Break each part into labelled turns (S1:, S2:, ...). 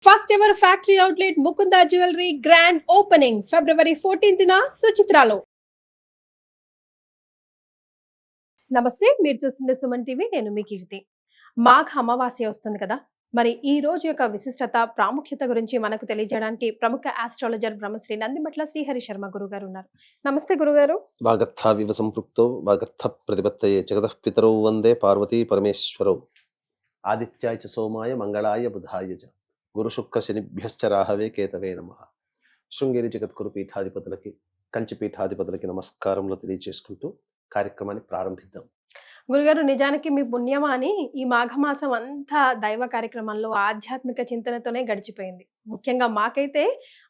S1: First ever factory outlet Mukunda jewellery grand opening February 14న సుచిత్రాలో. నమస్తే, మీరు చూస్తున్న సుమన్ టీవీ. నేను మీ కీర్తి. మాఘ అమావాస్య వస్తుంది కదా, మరి ఈ రోజు యొక్క విశిష్టత ప్రాముఖ్యత గురించి మనకు తెలియజేయడానికి ప్రముఖ ఆస్ట్రాలజర్ బ్రహ్మశ్రీ నందిమట్ల శ్రీహరి శర్మ గురుగారు ఉన్నారు. నమస్తే గురుగారు.
S2: వాగర్థావివ సంపృక్తో వాగర్థ ప్రతిపత్తయే జగతః పితరౌ వందే పార్వతీ పరమేశ్వరౌ. ఆదిత్యాయ చ సోమాయ మంగళాయ బుధాయ చ గురు శుక్ర శనిభ్యశ్చ రాహవే కేతవే నమః. శృంగేరి జగద్గురు పీఠాధిపతులకి, కంచి పీఠాధిపతులకి నమస్కారములు తెలియజేసుకుంటూ కార్యక్రమాన్ని ప్రారంభిద్దాం.
S1: గురుగారు, నిజానికి మీ పుణ్యమా అని ఈ మాఘమాసం అంతా దైవ కార్యక్రమాల్లో ఆధ్యాత్మిక చింతనతోనే గడిచిపోయింది. ముఖ్యంగా మాకైతే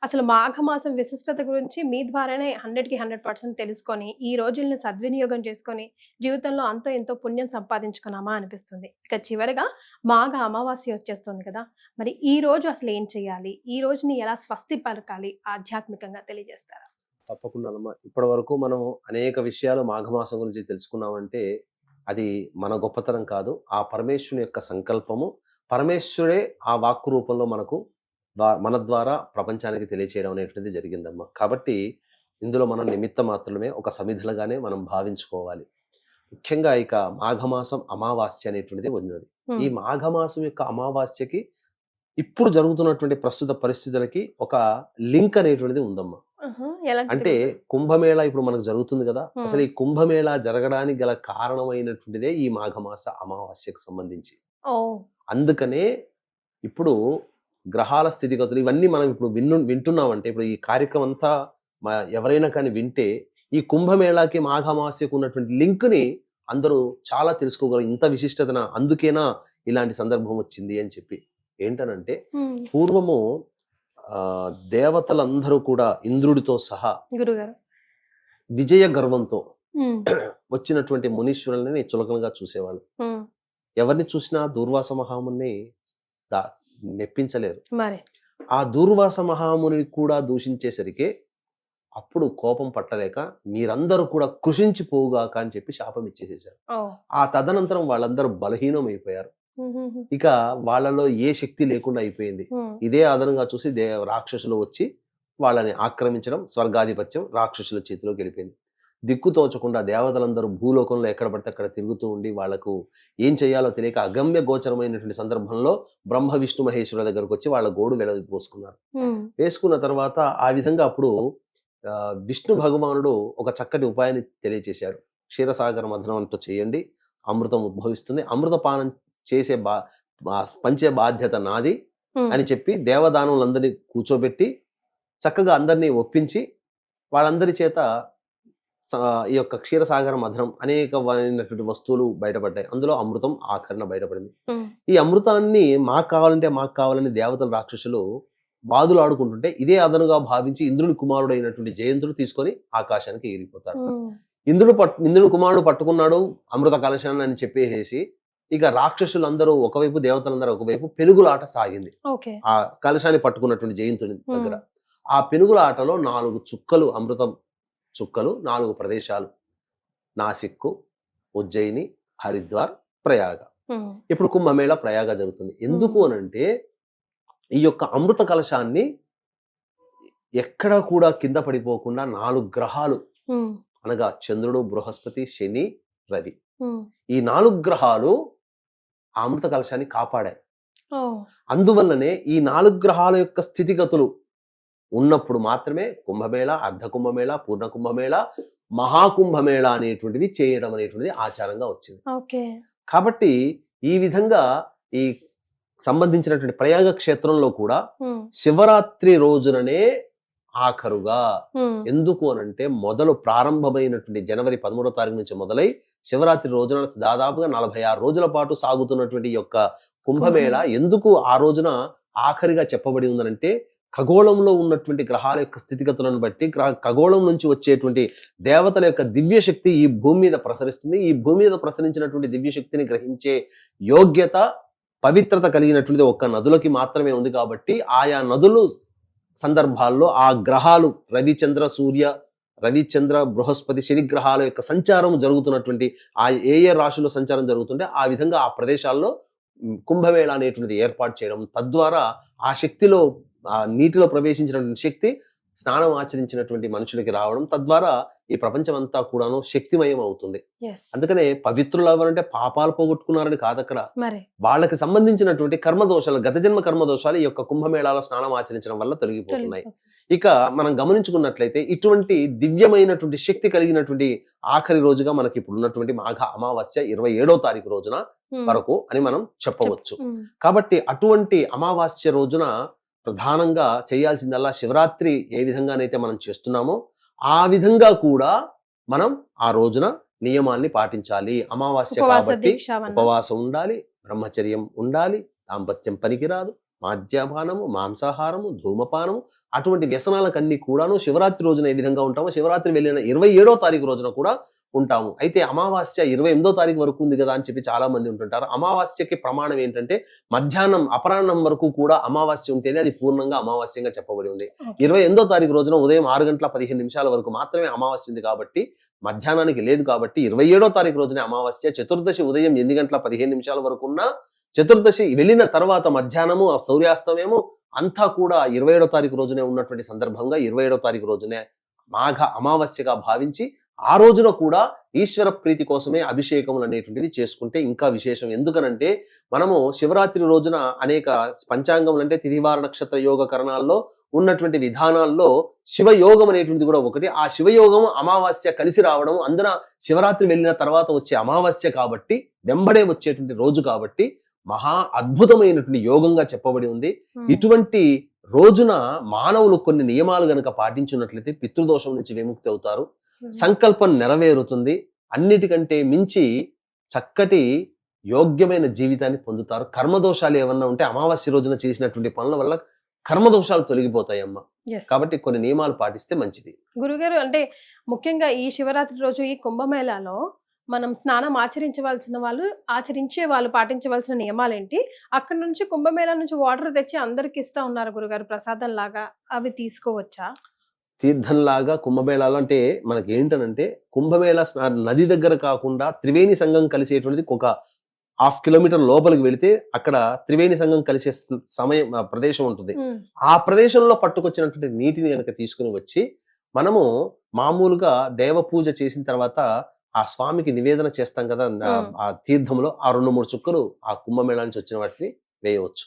S1: అసలు మాఘమాసం విశిష్టత గురించి మీ ద్వారానే 100కి 100% తెలుసుకొని ఈ రోజుల్ని సద్వినియోగం చేసుకొని జీవితంలో అంతో ఎంతో పుణ్యం సంపాదించుకున్నామా అనిపిస్తుంది. ఇక చివరిగా మాఘ అమావాస్య వచ్చేస్తుంది కదా, మరి ఈ రోజు అసలు ఏం చేయాలి, ఈ రోజుని ఎలా స్వస్తి పలకాలి ఆధ్యాత్మికంగా తెలియజేస్తారా?
S2: తప్పకుండా. ఇప్పటి వరకు మనం అనేక విషయాలు మాఘమాసం గురించి తెలుసుకున్నామంటే అది మన గొప్పతనం కాదు, ఆ పరమేశ్వరుని యొక్క సంకల్పము. పరమేశ్వరుడే ఆ వాక్కు రూపంలో మన ద్వారా ప్రపంచానికి తెలియచేయడం అనేటువంటిది జరిగిందమ్మా. కాబట్టి ఇందులో మనం నిమిత్త మాత్రమే, ఒక సమిధులుగానే మనం భావించుకోవాలి. ముఖ్యంగా ఇక మాఘమాసం అమావాస్య అనేటువంటిది ఉన్నది. ఈ మాఘమాసం యొక్క అమావాస్యకి ఇప్పుడు జరుగుతున్నటువంటి ప్రస్తుత పరిస్థితులకి ఒక లింక్ అనేటువంటిది ఉందమ్మా. అంటే కుంభమేళా ఇప్పుడు మనకు జరుగుతుంది కదా, అసలు ఈ కుంభమేళా జరగడానికి గల కారణమైనటువంటిదే ఈ మాఘమాస అమావాస్యకు సంబంధించి. అందుకనే ఇప్పుడు గ్రహాల స్థితిగతులు ఇవన్నీ మనం ఇప్పుడు వింటున్నామంటే, ఇప్పుడు ఈ కార్యక్రమం అంతా ఎవరైనా కానీ వింటే ఈ కుంభమేళాకి మాఘమాస్యకు ఉన్నటువంటి లింక్ ని అందరూ చాలా తెలుసుకోగలరు. ఇంత విశిష్టతన అందుకేనా ఇలాంటి సందర్భం వచ్చింది అని చెప్పి. ఏంటనంటే పూర్వము దేవతలందరూ కూడా ఇంద్రుడితో సహా విజయ గర్వంతో వచ్చినటువంటి మునీశ్వరులని చులకనగా చూసేవాళ్ళు. ఎవరిని చూసినా దూర్వాస మహాముని మెప్పించలేరు. ఆ దూర్వాస మహాముని కూడా దూషించేసరికి అప్పుడు కోపం పట్టలేక మీరందరూ కూడా కృషించిపోవుగాక అని చెప్పి శాపం ఇచ్చేసేసారు. ఆ తదనంతరం వాళ్ళందరూ బలహీనం అయిపోయారు. ఇక వాళ్ళలో ఏ శక్తి లేకుండా అయిపోయింది. ఇదే అదనంగా చూసి రాక్షసులు వచ్చి వాళ్ళని ఆక్రమించడం, స్వర్గాధిపత్యం రాక్షసుల చేతిలోకి వెళ్ళిపోయింది. దిక్కు తోచకుండా దేవతలందరూ భూలోకంలో ఎక్కడ పడితే అక్కడ తిరుగుతూ ఉండి వాళ్ళకు ఏం చేయాలో తెలియక అగమ్య గోచరమైనటువంటి సందర్భంలో బ్రహ్మ విష్ణు మహేశ్వరుల దగ్గరకు వచ్చి వాళ్ళ గోడు పోసుకున్నారు. వేసుకున్న తర్వాత ఆ విధంగా అప్పుడు విష్ణు భగవానుడు ఒక చక్కటి ఉపాయాన్ని తెలియచేశాడు. క్షీరసాగర మథనం అంటూ చేయండి, అమృతం ఉద్భవిస్తుంది, అమృత పానం చేసే పంచే బాధ్యత నాది అని చెప్పి దేవదానులందరినీ కూర్చోబెట్టి చక్కగా అందరినీ ఒప్పించి వాళ్ళందరి చేత ఈ యొక్క క్షీరసాగర మథనం అనేకమైనటువంటి వస్తువులు బయటపడ్డాయి. అందులో అమృతం ఆఖరణ బయటపడింది. ఈ అమృతాన్ని మాకు కావాలని దేవతల రాక్షసులు బాధలు ఆడుకుంటుంటే ఇదే అదనుగా భావించి ఇంద్రుని కుమారుడు అయినటువంటి జయంతుడు తీసుకొని ఆకాశానికి ఎగిరిపోతాడు. ఇంద్రుడు కుమారుడు పట్టుకున్నాడు అమృత కలశాన్ని అని చెప్పేసి ఇక రాక్షసులందరూ ఒకవైపు, దేవతలందరూ ఒకవైపు పెనుగులాట సాగింది. ఆ కలశాన్ని పట్టుకున్నటువంటి జయంతుని దగ్గర ఆ పెనుగులాటలో 4 చుక్కలు, అమృతం చుక్కలు 4 ప్రదేశాలు, నాసిక్కు, ఉజ్జయిని, హరిద్వార్, ప్రయాగ. ఇప్పుడు కుంభమేళ ప్రయాగ జరుగుతుంది. ఎందుకు అనంటే ఈ యొక్క అమృత కలశాన్ని ఎక్కడ కూడా కింద పడిపోకుండా 4 గ్రహాలు అనగా చంద్రుడు, బృహస్పతి, శని, రవి, ఈ 4 గ్రహాలు ఆ అమృత కలశాన్ని కాపాడాయి. అందువల్లనే ఈ 4 గ్రహాల యొక్క స్థితిగతులు ఉన్నప్పుడు మాత్రమే కుంభమేళ, అర్ధ కుంభమేళ, పూర్ణ కుంభమేళ, మహాకుంభమేళ అనేటువంటివి చేయడం అనేటువంటిది ఆచారంగా వచ్చింది. కాబట్టి ఈ విధంగా ఈ సంబంధించినటువంటి ప్రయాగ క్షేత్రంలో కూడా శివరాత్రి రోజుననే ఆఖరుగా. ఎందుకు అనంటే మొదలు ప్రారంభమైనటువంటి జనవరి 13వ తారీఖు నుంచి మొదలై శివరాత్రి రోజున దాదాపుగా 46 రోజుల పాటు సాగుతున్నటువంటి యొక్క కుంభమేళ ఎందుకు ఆ రోజున ఆఖరిగా చెప్పబడి ఉందనంటే ఖగోళంలో ఉన్నటువంటి గ్రహాల యొక్క స్థితిగతులను బట్టి ఖగోళం నుంచి వచ్చేటువంటి దేవతల యొక్క దివ్యశక్తి ఈ భూమి మీద ప్రసరిస్తుంది. ఈ భూమి మీద ప్రసరించినటువంటి దివ్యశక్తిని గ్రహించే యోగ్యత, పవిత్రత కలిగినటువంటిది ఒక్క నదులకి మాత్రమే ఉంది. కాబట్టి ఆయా నదులు సందర్భాల్లో ఆ గ్రహాలు రవిచంద్ర, సూర్య, రవిచంద్ర, బృహస్పతి, శని గ్రహాల యొక్క సంచారం జరుగుతున్నటువంటి ఆ ఏ రాశుల్లో సంచారం జరుగుతుంటే ఆ విధంగా ఆ ప్రదేశాల్లో కుంభమేళ అనేటువంటిది ఏర్పాటు చేయడం, తద్వారా ఆ శక్తిలో ఆ నీటిలో ప్రవేశించినటువంటి శక్తి స్నానం ఆచరించినటువంటి మనుషులకి రావడం, తద్వారా ఈ ప్రపంచం అంతా కూడాను శక్తిమయం అవుతుంది. అందుకనే పవిత్రులు ఎవరంటే పాపాలు పోగొట్టుకున్నారని కాదక్కడ, వాళ్ళకి సంబంధించినటువంటి కర్మదోషాలు, గత జన్మ కర్మదోషాలు ఈ యొక్క కుంభమేళాలో స్నానం ఆచరించడం వల్ల తొలగిపోతున్నాయి. ఇక మనం గమనించుకున్నట్లయితే ఇటువంటి దివ్యమైనటువంటి శక్తి కలిగినటువంటి ఆఖరి రోజుగా మనకి ఇప్పుడు ఉన్నటువంటి మాఘ అమావాస్య 27వ తారీఖు రోజున వరకు అని మనం చెప్పవచ్చు. కాబట్టి అటువంటి అమావాస్య రోజున ప్రధానంగా చేయాల్సిందల్లా శివరాత్రి ఏ విధంగానైతే మనం చేస్తున్నామో ఆ విధంగా కూడా మనం ఆ రోజున నియమాల్ని పాటించాలి. అమావాస్య కాబట్టి ఉపవాసం ఉండాలి, బ్రహ్మచర్యం ఉండాలి, దాంపత్యం పనికిరాదు, మాద్యపానము, మాంసాహారము, ధూమపానము, అటువంటి వ్యసనాలకన్నీ కూడాను శివరాత్రి రోజున ఏ విధంగా ఉంటామో శివరాత్రి వెళ్ళిన 27వ తారీఖు రోజున కూడా ఉంటాము. అయితే అమావాస్య 28వ తారీఖు వరకు ఉంది కదా అని చెప్పి చాలా మంది ఉంటుంటారు. అమావాస్యకి ప్రమాణం ఏంటంటే మధ్యాహ్నం అపరాహ్నం వరకు కూడా అమావాస్య ఉంటేనే అది పూర్ణంగా అమావాస్యంగా చెప్పబడి ఉంది. 28వ తారీఖు రోజున ఉదయం 6:15 వరకు మాత్రమే అమావాస్య ఉంది కాబట్టి మధ్యాహ్నానికి లేదు. కాబట్టి 27వ తారీఖు రోజునే అమావాస్య. చతుర్దశి ఉదయం 8:15 వరకు ఉన్న చతుర్దశి వెళ్ళిన తర్వాత మధ్యాహ్నము సూర్యాస్తమయము అంతా కూడా 27వ తారీఖు రోజునే ఉన్నటువంటి సందర్భంగా 27వ తారీఖు రోజునే మాఘ అమావాస్యగా భావించి ఆ రోజున కూడా ఈశ్వర ప్రీతి కోసమే అభిషేకములు అనేటువంటివి చేసుకుంటే ఇంకా విశేషం. ఎందుకనంటే మనము శివరాత్రి రోజున అనేక పంచాంగములు అంటే తిథివార నక్షత్ర యోగ కరణాల్లో ఉన్నటువంటి విధానాల్లో శివయోగం అనేటువంటిది కూడా ఒకటి. ఆ శివయోగం అమావాస్య కలిసి రావడం, అందున శివరాత్రి వెళ్ళిన తర్వాత వచ్చే అమావాస్య కాబట్టి వెంబడే వచ్చేటువంటి రోజు కాబట్టి మహా అద్భుతమైనటువంటి యోగంగా చెప్పబడి ఉంది. ఇటువంటి రోజున మానవులు కొన్ని నియమాలు గనక పాటించున్నట్లయితే పితృదోషం నుంచి విముక్తి అవుతారు, సంకల్పం నెరవేరుతుంది, అన్నిటికంటే మించి చక్కటి యోగ్యమైన జీవితాన్ని పొందుతారు. కర్మదోషాలు ఏమన్నా ఉంటే అమావాస్య రోజున చేసినటువంటి పనుల వల్ల కర్మదోషాలు తొలగిపోతాయమ్మా. కాబట్టి కొన్ని నియమాలు పాటిస్తే మంచిది.
S1: గురుగారు, అంటే ముఖ్యంగా ఈ శివరాత్రి రోజు ఈ కుంభమేళాలో మనం స్నానం ఆచరించే వాళ్ళు పాటించవలసిన నియమాలేంటి? అక్కడ నుంచి కుంభమేళా నుంచి వాటర్ తెచ్చి అందరికి ఇస్తా ఉన్నారు గురుగారు ప్రసాదం లాగా, అవి తీసుకోవచ్చా?
S2: తీర్థంలాగా కుంభమేళాలు అంటే మనకి ఏంటనంటే కుంభమేళా నది దగ్గర కాకుండా త్రివేణి సంఘం కలిసేటువంటిది ఒక 1/2 కిలోమీటర్ లోపలికి వెళితే అక్కడ త్రివేణి సంఘం కలిసే ప్రదేశం ఉంటుంది. ఆ ప్రదేశంలో పట్టుకొచ్చినటువంటి నీటిని కనుక తీసుకుని వచ్చి మనము మామూలుగా దేవ పూజ చేసిన తర్వాత ఆ స్వామికి నివేదన చేస్తాం కదా, ఆ తీర్థంలో ఆ 2-3 చుక్కలు ఆ కుంభమేళా నుంచి వచ్చిన వాటిని వేయవచ్చు.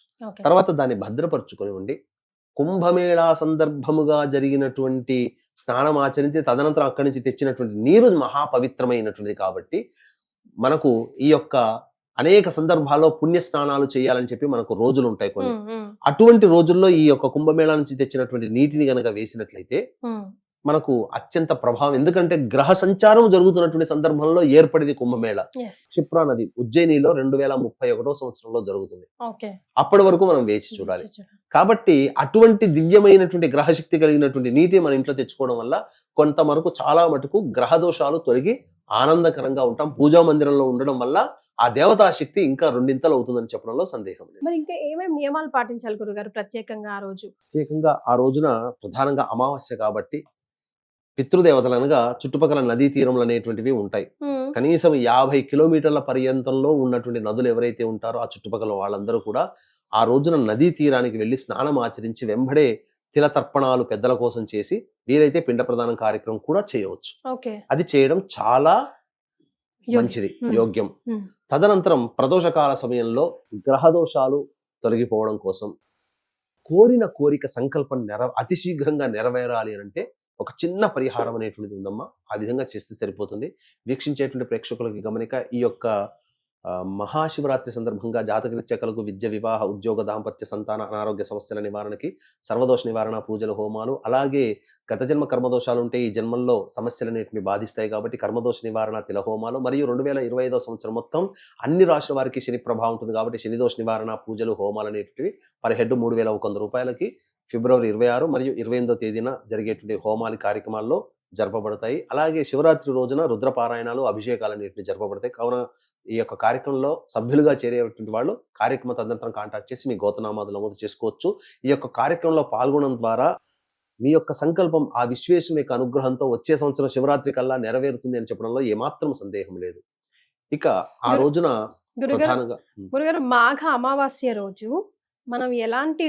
S2: తర్వాత దాన్ని భద్రపరుచుకొని ఉండి కుంభమేళా సందర్భముగా జరిగినటువంటి స్నానం ఆచరించి తదనంతరం అక్కడి నుంచి తెచ్చినటువంటి నీరు మహాపవిత్రమైనటువంటిది కాబట్టి మనకు ఈ యొక్క అనేక సందర్భాల్లో పుణ్య స్నానాలు చేయాలని చెప్పి మనకు రోజులు ఉంటాయి కొన్ని. అటువంటి రోజుల్లో ఈ యొక్క కుంభమేళా నుంచి తెచ్చినటువంటి నీటిని గనక వేసినట్లయితే మనకు అత్యంత ప్రభావం. ఎందుకంటే గ్రహ సంచారం జరుగుతున్నటువంటి సందర్భంలో ఏర్పడింది కుంభమేళా. క్షిప్రా నది ఉజ్జయినిలో 2031వ సంవత్సరంలో జరుగుతుంది. అప్పటి వరకు మనం వేచి చూడాలి. కాబట్టి అటువంటి దివ్యమైనటువంటి గ్రహశక్తి కలిగినటువంటి నీటి మన ఇంట్లో తెచ్చుకోవడం వల్ల కొంత వరకు చాలా మటుకు గ్రహ దోషాలు తొలగి ఆనందకరంగా ఉంటాం. పూజా మందిరంలో ఉండడం వల్ల ఆ దేవతా శక్తి ఇంకా 2 అవుతుందని చెప్పడంలో సందేహం లేదు.
S1: మరి ఇంకా ఏమేమి నియమాలు పాటించాలి గురుగారు ప్రత్యేకంగా ఆ రోజు?
S2: ప్రత్యేకంగా ఆ రోజున ప్రధానంగా అమావాస్య కాబట్టి పితృదేవతలు అనగా చుట్టుపక్కల నదీ తీరములు అనేటువంటివి ఉంటాయి. కనీసం 50 కిలోమీటర్ల పర్యంతంలో ఉన్నటువంటి నదులు ఎవరైతే ఉంటారో ఆ చుట్టుపక్కల వాళ్ళందరూ కూడా ఆ రోజున నదీ తీరానికి వెళ్లి స్నానం ఆచరించి వెంబడే తిల తర్పణాలు పెద్దల కోసం చేసి వీలైతే పిండ ప్రదానం కార్యక్రమం కూడా చేయవచ్చు. అది చేయడం చాలా మంచిది, యోగ్యం. తదనంతరం ప్రదోషకాల సమయంలో గ్రహదోషాలు తొలగిపోవడం కోసం కోరిన కోరిక సంకల్పం అతి శీఘ్రంగా నెరవేరాలి అంటే ఒక చిన్న పరిహారం అనేటువంటిది ఉందమ్మా. ఆ విధంగా చేస్తే సరిపోతుంది. వీక్షించేటువంటి ప్రేక్షకులకి గమనిక, ఈ యొక్క మహాశివరాత్రి సందర్భంగా జాతకరీత్యా కలుగు విద్య, వివాహ, ఉద్యోగ, దాంపత్య, సంతాన, అనారోగ్య సమస్యల నివారణకి సర్వదోష నివారణ పూజలు, హోమాలు, అలాగే గత జన్మ కర్మదోషాలు ఉంటే ఈ జన్మల్లో సమస్యలు అనేటివి బాధిస్తాయి కాబట్టి కర్మదోష నివారణ తిల హోమాలు, మరియు 2025వ సంవత్సరం మొత్తం అన్ని రాశుల వారికి శని ప్రభావం ఉంటుంది కాబట్టి శని దోష నివారణ పూజలు, హోమాలు అనేటివి పర్ హెడ్ 3,100 రూపాయలకి ఫిబ్రవరి 26 మరియు 28వ తేదీన జరిగేటువంటి హోమాలి కార్యక్రమాల్లో జరపబడతాయి. అలాగే శివరాత్రి రోజున రుద్రపారాయణాలు, అభిషేకాలు అనేటివి జరపబడతాయి. కావున ఈ యొక్క కార్యక్రమంలో సభ్యులుగా చేరేటువంటి వాళ్ళు కార్యక్రమ తదనంతరం కాంటాక్ట్ చేసి మీ గోత్రనామాలు నమోదు చేసుకోవచ్చు. ఈ యొక్క కార్యక్రమంలో పాల్గొనడం ద్వారా మీ యొక్క సంకల్పం ఆ విశ్వేశ్వరుని యొక్క అనుగ్రహంతో వచ్చే సంవత్సరం శివరాత్రి కల్లా నెరవేరుతుంది అని చెప్పడంలో ఏమాత్రం సందేహం లేదు. ఇక ఆ రోజున
S1: గురుగారు
S2: ప్రధానంగా
S1: గురుగారు మాఘ అమావాస్య రోజు మనం ఎలాంటి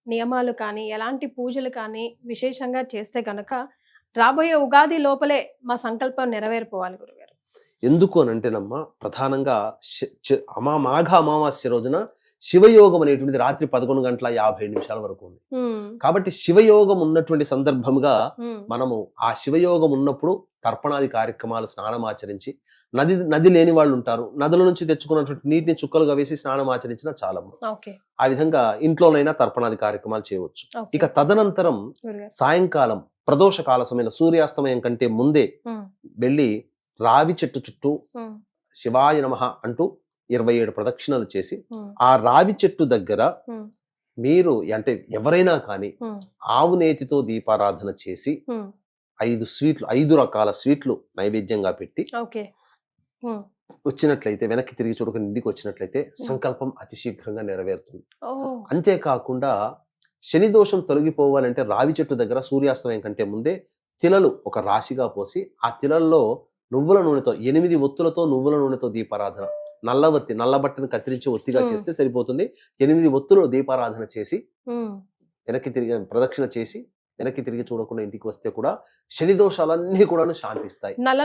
S1: నియమాలు కానీ ఎలాంటి పూజలు కానీ విశేషంగా చేస్తే గనక రాబోయే ఉగాది లోపలే మా సంకల్పం నెరవేరిపోవాలి గురుగారు.
S2: ఎందుకు అని అంటేనమ్మా ప్రధానంగా మాఘ అమావాస్య రోజున శివయోగం అనేటువంటిది రాత్రి 11:57 వరకు ఉంది. కాబట్టి శివయోగం ఉన్నటువంటి సందర్భంగా మనము ఆ శివయోగం ఉన్నప్పుడు తర్పణాది కార్యక్రమాలు స్నానం ఆచరించి, నది లేని వాళ్ళు ఉంటారు, నదుల నుంచి తెచ్చుకున్నటువంటి నీటిని చుక్కలుగా వేసి స్నానం ఆచరించిన చాలమ్మ. ఆ విధంగా ఇంట్లోనైనా తర్పణాది కార్యక్రమాలు చేయవచ్చు. ఇక తదనంతరం సాయంకాలం ప్రదోష కాల సమయం సూర్యాస్తమయం కంటే ముందే వెళ్ళి రావి చెట్టు చుట్టూ శివాయ నమః అంటూ 27 ప్రదక్షిణలు చేసి ఆ రావి చెట్టు దగ్గర మీరు అంటే ఎవరైనా కానీ ఆవు నేతితో దీపారాధన చేసి 5 రకాల స్వీట్లు నైవేద్యంగా పెట్టి వచ్చినట్లయితే, వెనక్కి తిరిగి చూడకుండా ఇంటికి వచ్చినట్లయితే సంకల్పం అతి శీఘ్రంగా నెరవేరుతుంది. అంతేకాకుండా శని దోషం తొలగిపోవాలంటే రావి చెట్టు దగ్గర సూర్యాస్తమయం కంటే ముందే తిలలు ఒక రాశిగా పోసి ఆ తిలల్లో నువ్వుల నూనెతో 8 ఒత్తులతో నువ్వుల నూనెతో దీపారాధన, నల్లబట్టను కత్తిరించి ఒత్తిగా చేస్తే సరిపోతుంది. 8 ఒత్తులు దీపారాధన చేసి వెనక్కి తిరిగి ప్రదక్షిణ చేసి వెనక్కి తిరిగి చూడకుండా ఇంటికి వస్తే కూడా శని దోషాలన్నీ కూడా శాంతిస్తాయి.
S1: నల్ల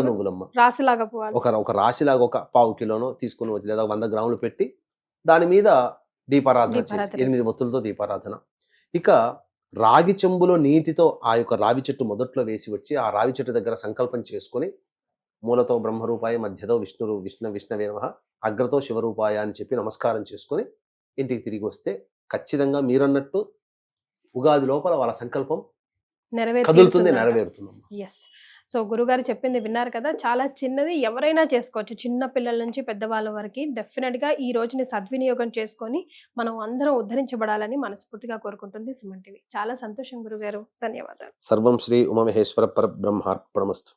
S1: నువ్వులమ్మ రాశిలాగా
S2: ఒక రాశిలాగా ఒక 1/4 కిలోనో తీసుకుని వచ్చి లేదా 100 గ్రాములు పెట్టి దాని మీద దీపారాధన చేసి 8 ఒత్తులతో దీపారాధన. ఇక రాగి చెంబులో నీటితో ఆ యొక్క రావి చెట్టు మొదట్లో వేసి వచ్చి ఆ రావి చెట్టు దగ్గర సంకల్పం చేసుకుని మూలతో బ్రహ్మరూపాయ, మధ్యతో విష్ణవే నమః, అగ్రతో శివరూపాయ అని చెప్పి నమస్కారం చేసుకుని ఇంటికి తిరిగి వస్తే ఖచ్చితంగా మీరన్నట్టు ఉగాది లోపల వాళ్ళ సంకల్పం కదులుతుంది, నెరవేరుతుంది.
S1: సో గురుగారు చెప్పింది విన్నారు కదా, చాలా చిన్నది, ఎవరైనా చేసుకోవచ్చు, చిన్న పిల్లల నుంచి పెద్దవాళ్ళ వరకు. డెఫినెట్ గా ఈ రోజుని సద్వినియోగం చేసుకొని మనం అందరం ఉద్ధరించబడాలని మనస్ఫూర్తిగా కోరుకుంటుంది సుమన్ టీవీ. చాలా సంతోషం గురుగారు, ధన్యవాదాలు.
S2: సర్వం శ్రీ ఉమామహేశ్వర పరబ్రహ్మార్పణమస్తు.